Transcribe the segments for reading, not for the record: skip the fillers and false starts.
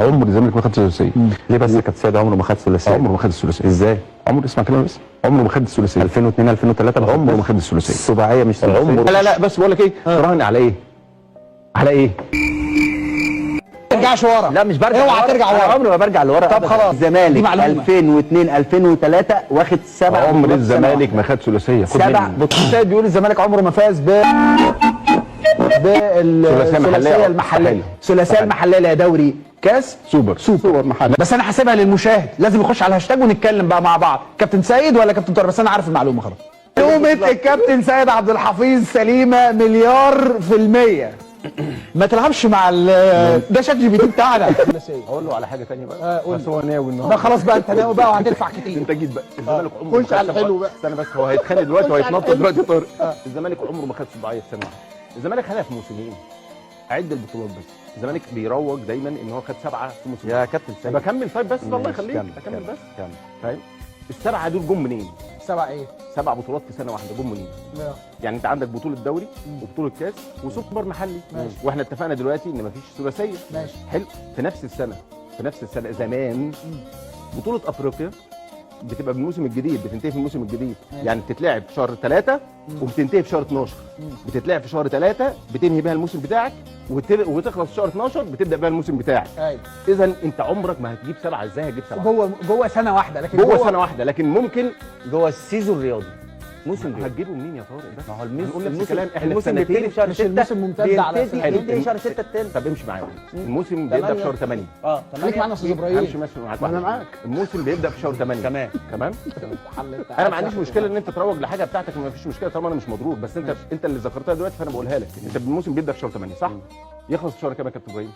عمر الزمالك ما خد ثلاثيه. ليه بس كابتن سيد عمره ما خد ثلاثيه؟ عمره ما خد الثلاثيه. ازاي؟ عمر اسمع كلامي بس، عمره ما خد الثلاثيه. 2002 2003 عمره ما خد الثلاثيه. السباعيه مش ثلاثيه. عمره. لا بس بقول لك ايه؟ تراهن على ايه؟ على ايه؟ ما ترجعش ورا. لا مش برجع اوعى ترجع ورا. عمري ما برجع لورا. طب خلاص. الزمالك 2002 2003 واخد 7 عمر الزمالك ما خد ثلاثيه. 7 السيد بيقول الزمالك عمره ما فاز بالثلاثيه المحليه. الثلاثيه المحليه اللي هي دوري كاس سوبر محلي. بس انا حاسبها للمشاهد، لازم يخش على الهاشتاج ونتكلم بقى مع بعض. كابتن سيد ولا كابتن طارق؟ بس انا عارف المعلومه خلاص. معلومه الكابتن سيد عبد الحفيظ سليمه مليار في المية. ما تلعبش مع ده شات جي بي تي بتاعنا. اقول له على حاجه ثانيه بقى. قول. بس هو ناوي ده النهارده. خلاص بقى، انت ناوي بقى وهتدفع كتير. انت جيت بقى. الزمالك عمره ما خش على الحلو بقى. استنى بس، هو هيتخانق دلوقتي وهيتنطط دلوقتي طارق. الزمالك عمره ما خد سباعيه في سنه واحده. الزمالك خدها في موسمين. عد البطولات بس. الزمالك بيروج دايما ان هو خد 7 في موسم. يا كابتن سيد بكمل طيب بس الله يخليك. اكمل بس. فاهم؟ السبعه دول جم منين؟ 7 ايه؟ 7 بطولات في سنه واحده جم منين؟ يعني انت عندك بطوله دوري وبطوله كاس وسوبر محلي. ماشي. واحنا اتفقنا دلوقتي ان مفيش ثلاثيه. ماشي. حلو. في نفس السنه زمان بطوله افريقيا بتبقى بالموسم الجديد، بتنتهي في الموسم الجديد. ماشي. يعني بتتلعب في شهر 3 وبتنتهي في شهر 12. بتتلعب في شهر 3 بتنهي بها الموسم بتاعك وتخلص في شهر 12 بتبدا بها الموسم بتاعك. ايوه. اذا انت عمرك ما هتجيب 7. ازاي هتجيب 7؟ جوه سنه واحده، لكن جوه سنه واحده، لكن ممكن جوه السيزون الرياضي موسم رياضي. هتجيبه منين يا طارق؟ بس ما هو هنقول نفس الكلام. احنا في الموسم بيبتدي سنتين. في شهر 6 مش الموسم ممتد على سنة. بينتهي في شهر 6 التاني. طب امشي معايا. الموسم بيبدا في شهر 8. خليك معانا يا استاذ ابراهيم. امشي ماشي معاك. انا معاك. الموسم بيبدا في شهر 8. تمام. انا ما عنديش مشكله ان انت تروج لحاجه بتاعتك، ما فيش مشكله طالما انا مش مضروب. بس انت اللي ذكرتها دلوقتي فانا بقولها لك. انت الموسم بيبدا في شهر 8 صح؟ يخلص في شهر كام يا كابتن ابراهيم؟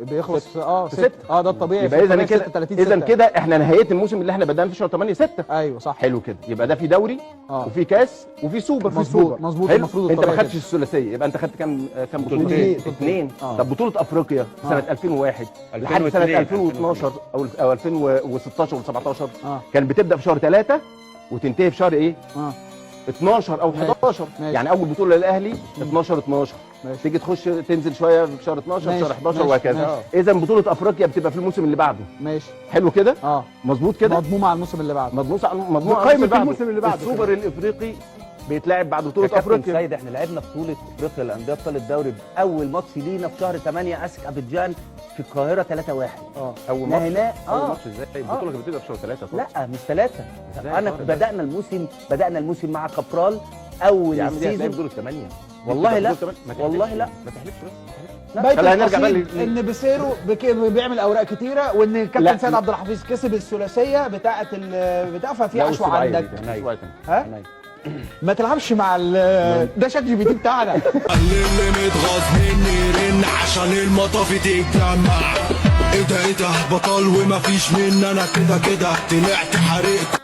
بيخلص في 6. ده الطبيعي. يبقى اذا كده احنا نهايه الموسم اللي احنا بدأنا في شهر 8 6. ايوه صح. حلو كده. يبقى ده في دوري وفي كاس وفي سوبر. مظبوط. المفروض انت ما خدتش الثلاثيه، يبقى انت خدت كام بطوله؟ 2. طب بطوله افريقيا سنه 2001 لحد سنه 2012 او 2016 و17 كانت بتبدا في شهر 3 وتنتهي في شهر ايه؟ 12 او 11. يعني اول بطوله للاهلي 12 تيجي تخش تنزل شويه في شهر 12 في شهر 11 وهكذا. اذا بطوله افريقيا بتبقى في الموسم اللي بعده. ماشي. حلو كده؟ مظبوط كده؟ مضمومه على الموسم اللي بعده. مضمومه على الموسم اللي بعده. السوبر الافريقي بيتلعب بعد بطوله افريقيا. كابتن سيد احنا لعبنا بطوله افريقيا للانديه ابطال الدوري اول ماتش لينا في شهر 8 اسك ابيجان في القاهره 3-1. اول ماتش ازاي؟ البطوله كانت بتبدا في شهر 3. لا مش 3. انا بدانا الموسم مع كابرال اول يا عم دي سيزون بطوله 8. والله لا والله لا. ما تحلفش بس. خلينا نرجع بقى ان بيسيرو بيعمل اوراق كتيره، وان الكابتن سيد عبد الحفيظ كسب الثلاثيه بتاعه ففي عشوه عندك. ها؟ ما تلعبش مع ده شات جي بي تي بتاعنا. اللي متغاظ مني رن عشان المطافي تتجمع. ايه ده بطل ومفيش مني انا كده طلعت حريق.